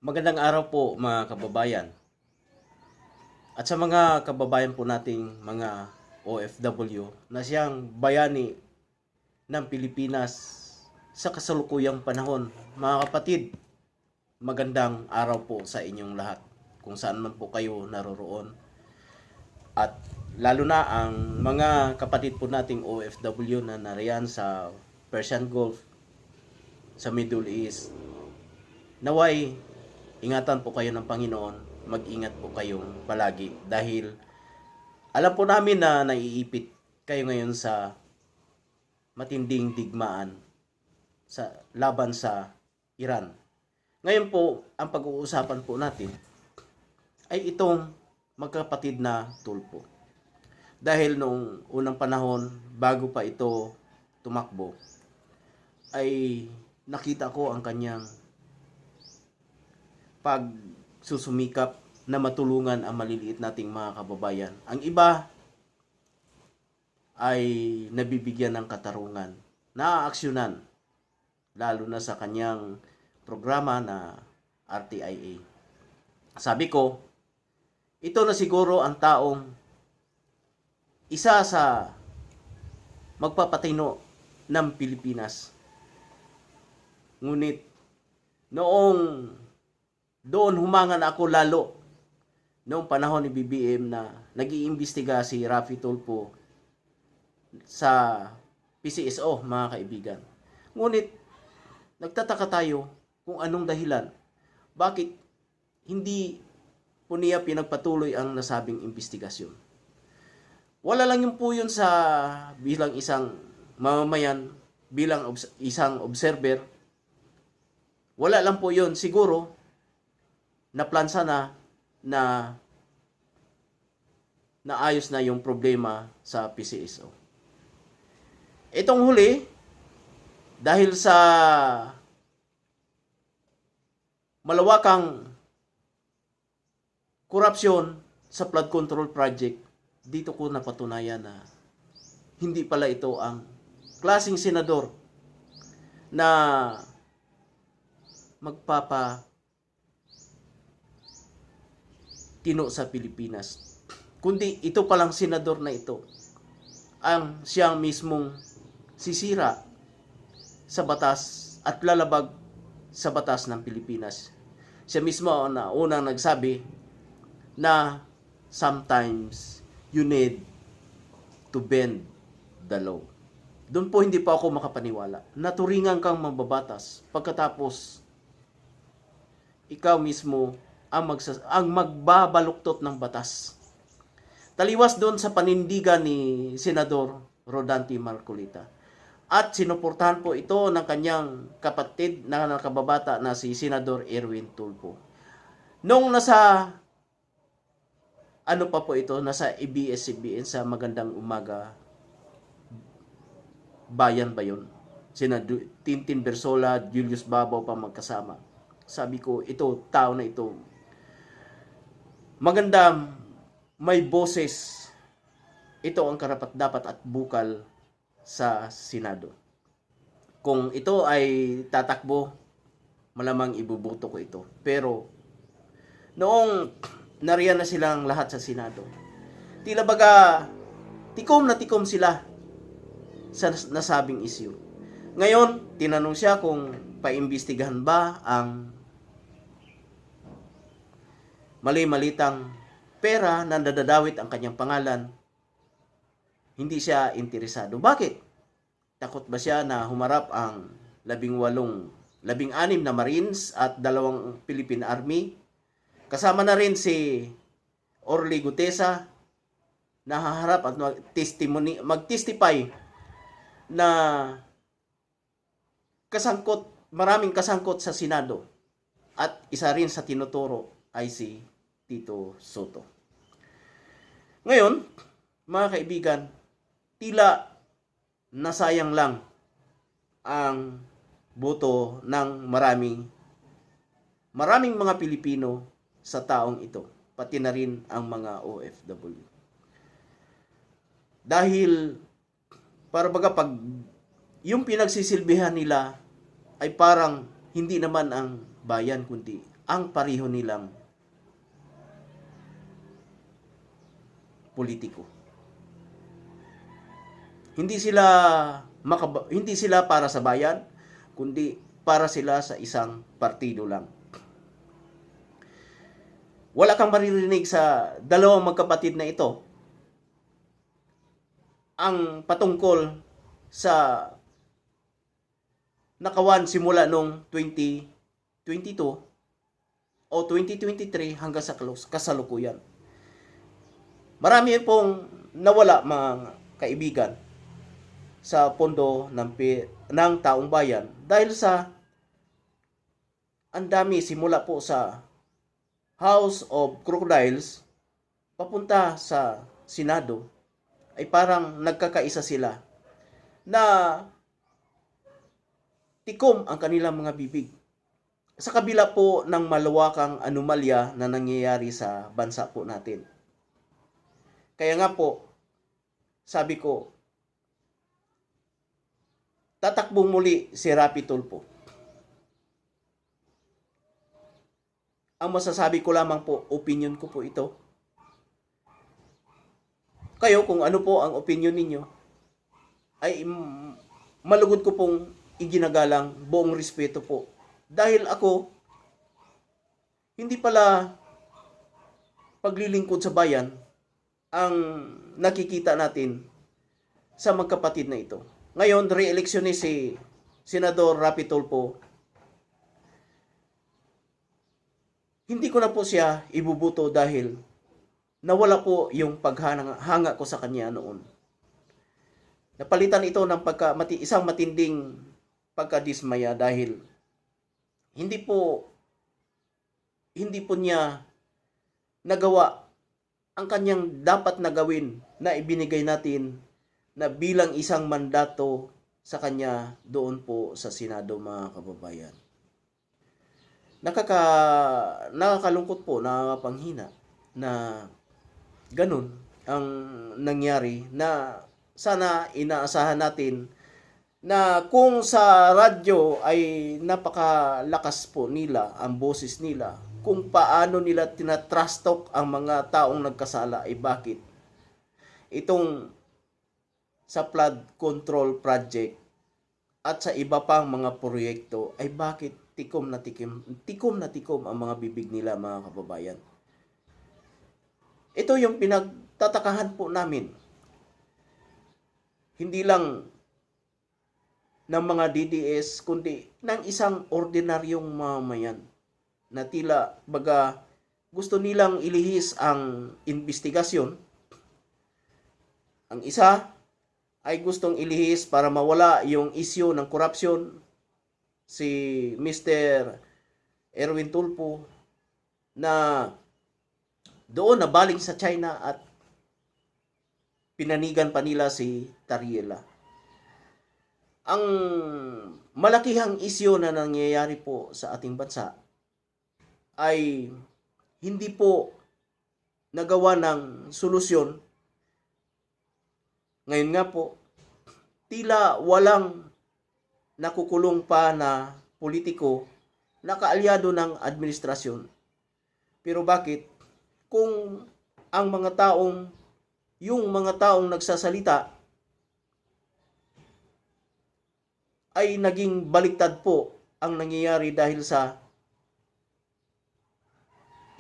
Magandang araw po mga kababayan. At sa mga kababayan po nating mga OFW na siyang bayani ng Pilipinas sa kasalukuyang panahon. Mga kapatid, magandang araw po sa inyong lahat kung saan man po kayo naroroon. At lalo na ang mga kapatid po nating OFW na nariyan sa Persian Gulf, sa Middle East. Naway, ingatan po kayo ng Panginoon, mag-ingat po kayong palagi dahil alam po namin na naiipit kayo ngayon sa matinding digmaan sa laban sa Iran. Ngayon po, ang pag-uusapan po natin ay itong magkapatid na tulpo. Dahil noong unang panahon, bago pa ito tumakbo, ay nakita ko ang kanyang pagsusumikap na matulungan ang maliliit nating mga kababayan. Ang iba ay nabibigyan ng katarungan, naaaksyonan, lalo na sa kanyang programa na RTIA. Sabi ko, ito na siguro ang taong isa sa magpapatino ng Pilipinas. Ngunit noong doon humangan ako lalo noong panahon ni BBM na nag-iimbestiga si Raffy Tulfo sa PCSO, mga kaibigan. Ngunit nagtataka tayo kung anong dahilan. Bakit hindi po niya pinagpatuloy ang nasabing investigasyon? Wala lang yung po yun sa bilang isang mamamayan, bilang isang observer. Wala lang po yun. Siguro, naplansa na naayos na yung problema sa PCSO. Itong huli, dahil sa malawakang korupsyon sa flood control project, dito ko napatunayan na hindi pala ito ang klaseng senador na magpapatino sa Pilipinas. Kundi ito palang senador na ito ang siyang mismong sisira sa batas at lalabag sa batas ng Pilipinas. Siya mismo na unang nagsabi na sometimes you need to bend the law. Doon po hindi pa ako makapaniwala. Naturingan kang mambabatas pagkatapos ikaw mismo ang magbabaluktot ng batas. Taliwas doon sa panindigan ni Senador Rodante Marcolita. At sinuportahan po ito ng kanyang kapatid na nakababata na si Senador Erwin Tulfo. Nung nasa pa po ito, nasa ABS-CBN sa Magandang Umaga Bayan ba yun? Sina Tintin Bersola, Julius Babaw pa magkasama. Sabi ko, ito, tao na ito, maganda, may boses. Ito ang karapat-dapat at bukal sa Senado. Kung ito ay tatakbo, malamang ibubuto ko ito. Pero, noong nariyan na silang lahat sa Senado, tila baga, tikom na tikom sila sa nasabing issue. Ngayon, tinanong siya kung paimbestigahan ba ang mali-malitang pera na nadadawit ang kanyang pangalan. Hindi siya interesado. Bakit? Takot ba siya na humarap ang 16 na Marines at 2 Philippine Army? Kasama na rin si Orly Gutesa na haharap at mag-testify na maraming kasangkot sa Senado. At isa rin sa tinuturo ay si Tito Soto. Ngayon, mga kaibigan, tila nasayang lang ang boto ng maraming mga Pilipino sa taong ito, pati na rin ang mga OFW. Dahil para baga pag yung pinagsisilbihan nila ay parang hindi naman ang bayan kundi ang pareho nilang politiko. Hindi sila para sa bayan, kundi para sila sa isang partido lang. Wala kang maririnig sa dalawang magkapatid na ito ang patungkol sa nakawan simula nung 2022 o 2023 hanggang sa kasalukuyan. Marami pong nawala, mga kaibigan, sa pondo ng taong bayan dahil sa ang dami simula po sa House of Crocodiles papunta sa Senado ay parang nagkakaisa sila na tikom ang kanilang mga bibig. Sa kabila po ng malawakang anomalya na nangyayari sa bansa po natin. Kaya nga po, sabi ko, tatakbong muli si Rapi Tulfo. Ang masasabi ko lamang po, opinion ko po ito. Kayo, kung ano po ang opinion ninyo, ay malugod ko pong iginagalang, buong respeto po. Dahil ako, hindi pala paglilingkod sa bayan ang nakikita natin sa magkapatid na ito. Ngayon, re-eleksyon ni si Senador Rapi Tulfo. Hindi ko na po siya ibubuto dahil nawala po yung paghanga ko sa kanya noon. Napalitan ito ng isang matinding pagkadismaya dahil hindi po niya nagawa ang kanyang dapat na gawin na ibinigay natin na bilang isang mandato sa kanya doon po sa Senado, mga kababayan. Nakakalungkot po, nakakapanghina na ganun ang nangyari, na sana inaasahan natin na kung sa radyo ay napakalakas po nila ang boses nila, kung paano nila tinatrash talk ang mga taong nagkasala, ay bakit itong sa flood control project at sa iba pang mga proyekto ay bakit tikom na tikom ang mga bibig nila, mga kababayan. Ito yung pinagtatakahan po namin. Hindi lang ng mga DDS, kundi ng isang ordinaryong mamayan na tila baga gusto nilang ilihis ang investigasyon. Ang isa ay gustong ilihis para mawala yung issue ng korupsyon, si Mr. Erwin Tulfo, na doon nabaling sa China at pinanigan pa nila si Tariela. Ang malakihang isyu na nangyayari po sa ating bansa ay hindi po nagawa ng solusyon. Ngayon nga po, tila walang nakukulong pa na politiko na kaalyado ng administrasyon. Pero bakit? Kung ang yung mga taong nagsasalita ay naging baliktad po ang nangyayari dahil sa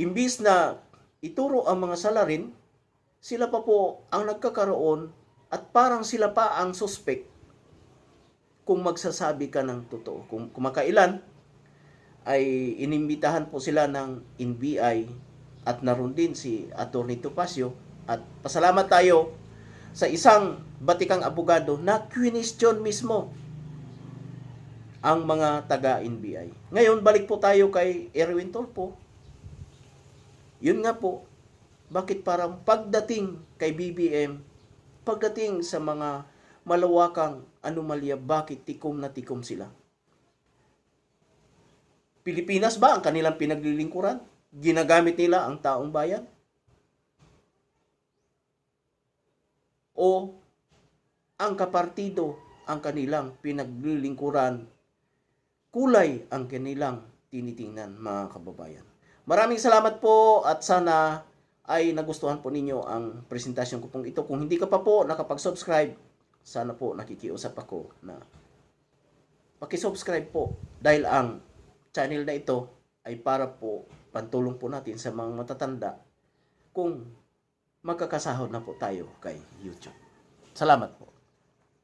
imbis na ituro ang mga salarin, sila pa po ang nagkakaroon at parang sila pa ang suspect kung magsasabi ka ng totoo. Kung kumakailan ay inimbitahan po sila ng NBI at naroon din si Atty. Topacio, at pasalamat tayo sa isang batikang abogado na question mismo ang mga taga-NBI. Ngayon, balik po tayo kay Erwin Tulfo. Yun nga po, bakit parang pagdating kay BBM, pagdating sa mga malawakang anomalya, bakit tikom na tikom sila? Pilipinas ba ang kanilang pinaglilingkuran? Ginagamit nila ang taong bayan? O ang kapartido ang kanilang pinaglilingkuran? Kulay ang kanilang tinitingnan, mga kababayan. Maraming salamat po at sana ay nagustuhan po ninyo ang presentasyon ko pong ito. Kung hindi ka pa po nakapag-subscribe, sana po nakikiusap ako na paki-subscribe po dahil ang channel na ito ay para po pantulong po natin sa mga matatanda kung magkakasahod na po tayo kay YouTube. Salamat po.